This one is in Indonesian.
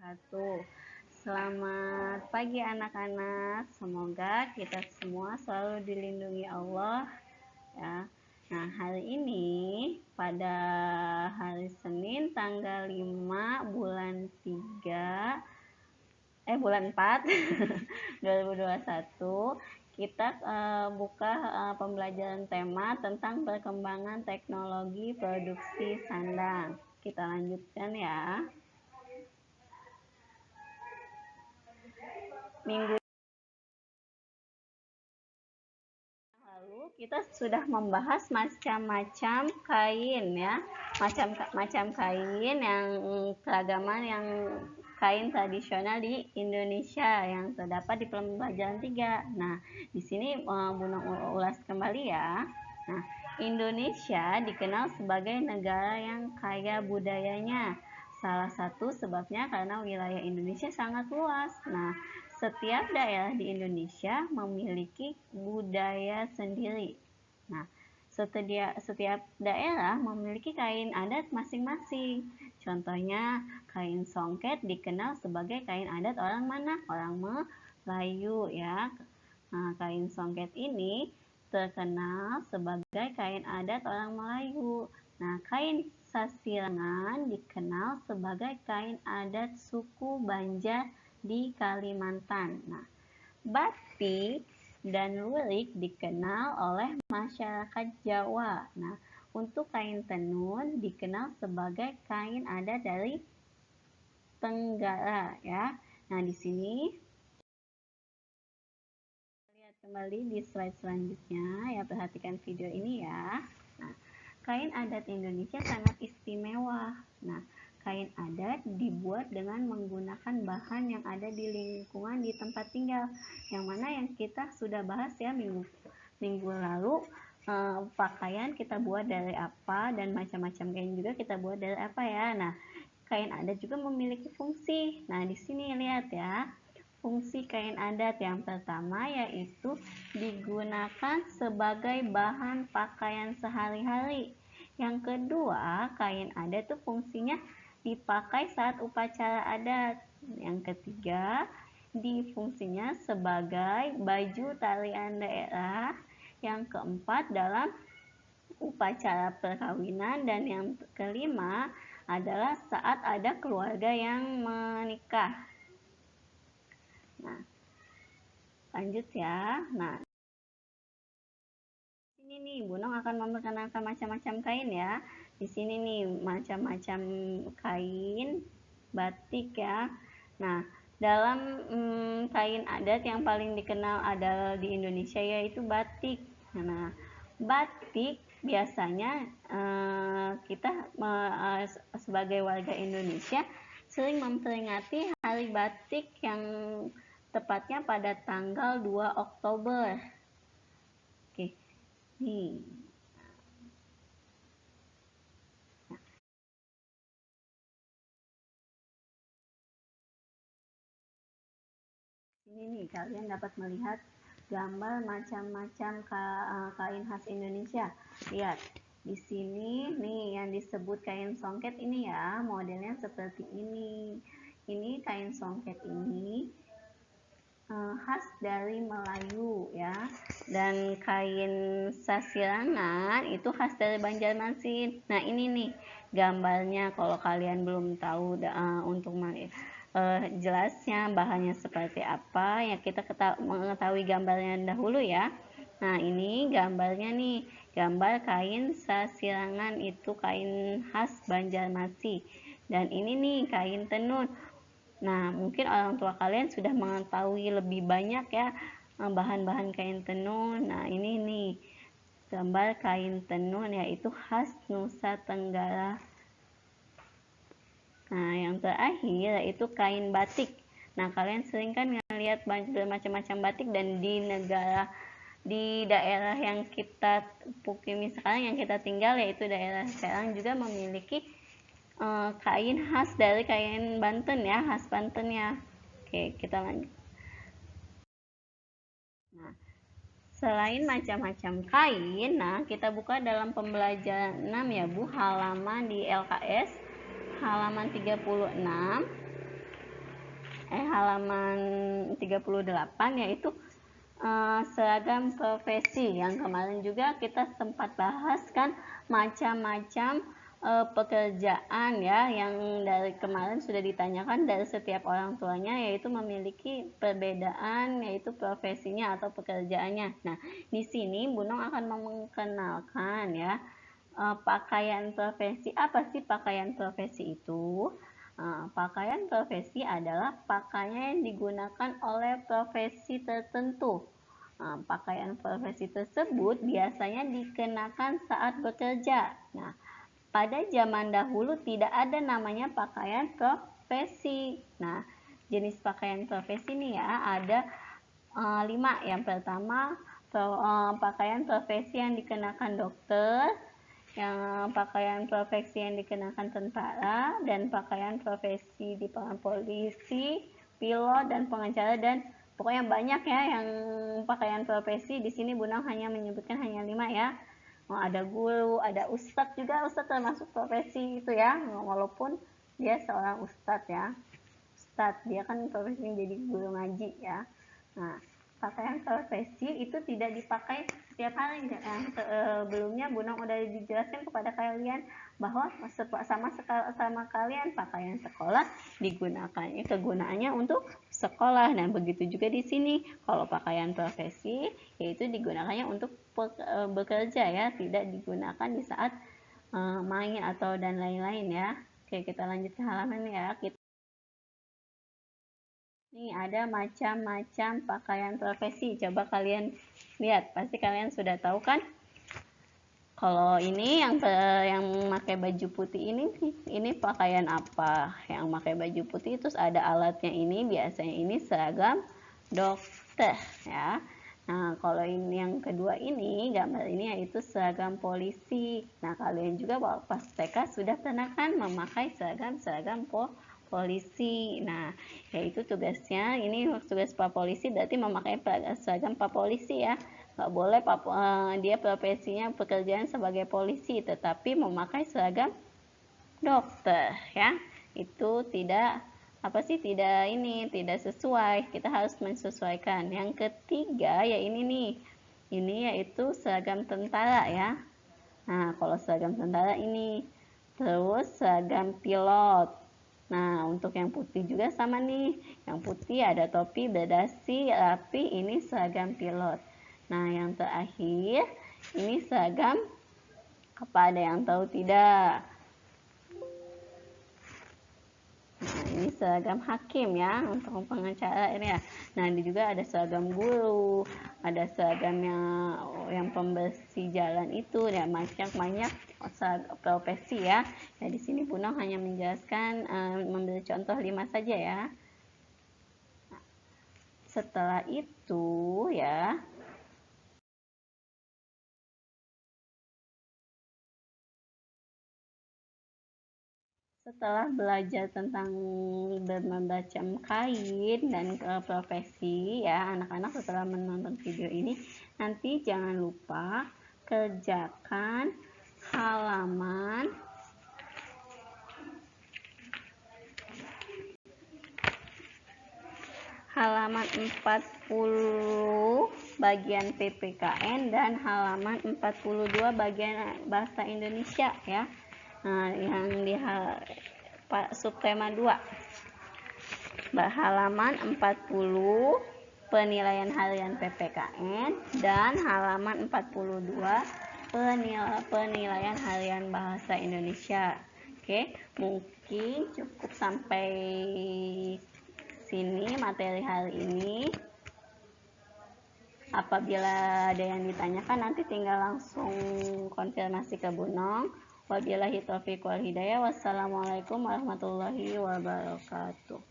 wabarakatuh. Selamat pagi anak-anak. Semoga kita semua selalu dilindungi Allah ya. Nah, hari ini pada hari Senin tanggal 5 bulan 3 bulan 4 2021 kita buka pembelajaran tema tentang perkembangan teknologi produksi sandang. Kita lanjutkan ya. Minggu lalu kita sudah membahas macam-macam kain ya, macam kain yang keragaman yang kain tradisional di Indonesia yang terdapat di pembelajaran 3. Nah, di sini Bunda ulas kembali ya. Nah, Indonesia dikenal sebagai negara yang kaya budayanya. Salah satu sebabnya karena wilayah Indonesia sangat luas. Nah, setiap daerah di Indonesia memiliki budaya sendiri. Nah, setiap daerah memiliki kain adat masing-masing. Contohnya, kain songket dikenal sebagai kain adat orang mana? Orang Melayu ya. Nah, kain songket ini terkenal sebagai kain adat orang Melayu. Nah, kain sasirangan dikenal sebagai kain adat suku Banjar di Kalimantan. Nah, batik dan lurik dikenal oleh masyarakat Jawa. Nah, untuk kain tenun dikenal sebagai kain adat dari Tenggara ya. Nah, di sini lihat kembali di slide selanjutnya ya, perhatikan video ini ya. Nah, kain adat Indonesia sangat istimewa. Nah, kain adat dibuat dengan menggunakan bahan yang ada di lingkungan di tempat tinggal, yang mana yang kita sudah bahas ya minggu lalu. Pakaian kita buat dari apa dan macam-macam kain juga kita buat dari apa ya. Nah, kain adat juga memiliki fungsi. Nah, di sini lihat ya. Fungsi kain adat yang pertama yaitu digunakan sebagai bahan pakaian sehari-hari. Yang kedua, kain adat itu fungsinya dipakai saat upacara adat. Yang ketiga, fungsinya sebagai baju tarian daerah. Yang keempat, dalam upacara perkawinan. Dan yang kelima adalah saat ada keluarga yang menikah. Nah, lanjut ya. Nah, ini nih Bunong akan memperkenalkan macam-macam kain ya. Di sini nih macam-macam kain batik ya. Nah, dalam kain adat yang paling dikenal ada di Indonesia yaitu batik. Nah, batik biasanya kita sebagai warga Indonesia sering memperingati Hari Batik yang tepatnya pada tanggal 2 Oktober. Oke, nih. Ini nih, kalian dapat melihat gambar macam-macam kain khas Indonesia. Lihat, di sini nih yang disebut kain songket ini ya, modelnya seperti ini. Ini kain songket ini khas dari Melayu ya, dan kain sasirangan itu khas dari Banjarmasin. Nah, ini nih gambarnya, kalau kalian belum tahu untuk jelasnya bahannya seperti apa ya, kita mengetahui gambarnya dahulu ya. Nah, ini gambarnya nih, gambar kain sasirangan, itu kain khas Banjarmasin. Dan ini nih kain tenun. Nah, mungkin orang tua kalian sudah mengetahui lebih banyak ya bahan-bahan kain tenun. Nah, ini nih gambar kain tenun yaitu khas Nusa Tenggara. Nah, yang terakhir yaitu kain batik. Nah, kalian sering kan ngelihat bermacam-macam batik, dan di daerah yang kita pukimi sekarang, yang kita tinggal yaitu daerah Serang, juga memiliki kain khas dari kain Banten ya, khas Banten ya. Oke, kita lanjut. Nah, selain macam-macam kain, nah kita buka dalam pembelajaran 6 ya Bu, halaman di LKS halaman 36. halaman 38, yaitu seragam profesi. Yang kemarin juga kita sempat bahas kan macam-macam pekerjaan ya, yang dari kemarin sudah ditanyakan dari setiap orang tuanya, yaitu memiliki perbedaan yaitu profesinya atau pekerjaannya. Nah, di sini Bu Nong akan mengenalkan ya pakaian profesi. Apa sih pakaian profesi itu? Pakaian profesi adalah pakaian yang digunakan oleh profesi tertentu. Pakaian profesi tersebut biasanya dikenakan saat bekerja. Nah, pada zaman dahulu tidak ada namanya pakaian profesi. Nah, jenis pakaian profesi ini ya ada 5. Yang pertama, pakaian profesi yang dikenakan dokter, yang pakaian profesi yang dikenakan tentara, dan pakaian profesi di polisi, pilot, dan pengacara, dan pokoknya banyak ya yang pakaian profesi. Di sini Bu Nong hanya menyebutkan hanya 5 ya. Ada guru, ada ustadz juga, ustadz termasuk profesi itu ya, walaupun dia seorang ustadz ya. Ustadz, dia kan profesinya jadi guru ngaji ya. Nah, pakaian profesi itu tidak dipakai setiap hari. Sebelumnya Bu Nong udah dijelaskan kepada kalian bahwa sama kalian pakaian sekolah kegunaannya untuk sekolah. Nah, begitu juga di sini. Kalau pakaian profesi yaitu digunakannya untuk bekerja ya, tidak digunakan di saat main atau dan lain-lain ya. Oke, kita lanjut ke halaman ya. Nih ada macam-macam pakaian profesi. Coba kalian lihat, pasti kalian sudah tahu kan? Kalau ini yang pakai baju putih ini pakaian apa? Yang pakai baju putih terus ada alatnya ini, biasanya ini seragam dokter ya. Nah, kalau ini yang kedua ini, gambar ini yaitu seragam polisi. Nah, kalian juga pas TK sudah pernah kan memakai seragam polisi. Nah, yaitu tugasnya, ini tugas Pak Polisi berarti memakai seragam Pak Polisi ya. Nggak boleh dia profesinya pekerjaan sebagai polisi, tetapi memakai seragam dokter ya. Itu tidak tidak sesuai. Kita harus menyesuaikan. Yang ketiga ya ini nih. Ini yaitu seragam tentara ya. Nah, kalau seragam tentara ini. Terus seragam pilot. Nah, untuk yang putih juga sama nih. Yang putih ada topi, berdasi, rapi, ini seragam pilot. Nah, yang terakhir, ini seragam, apa ada yang tahu tidak? Nah, ini seragam hakim ya, untuk pengacara ini ya. Nah, ini juga ada seragam guru, ada seragam yang pembersih jalan itu, dan banyak profesi ya. Nah, di sini Bu Nong hanya menjelaskan, memberi contoh 5 saja ya. Nah, setelah itu ya, setelah belajar tentang bermacam kain dan profesi ya, anak-anak setelah menonton video ini, nanti jangan lupa kerjakan halaman 40 bagian PPKN dan halaman 42 bagian bahasa Indonesia ya. Nah, yang di subtema 2 halaman 40 penilaian harian PPKN dan halaman 42 penilaian harian bahasa Indonesia. Oke, mungkin cukup sampai sini materi hari ini. Apabila ada yang ditanyakan, nanti tinggal langsung konfirmasi ke Bu Nong. Wabillahi taufiq wal hidayah. Wassalamualaikum warahmatullahi wabarakatuh.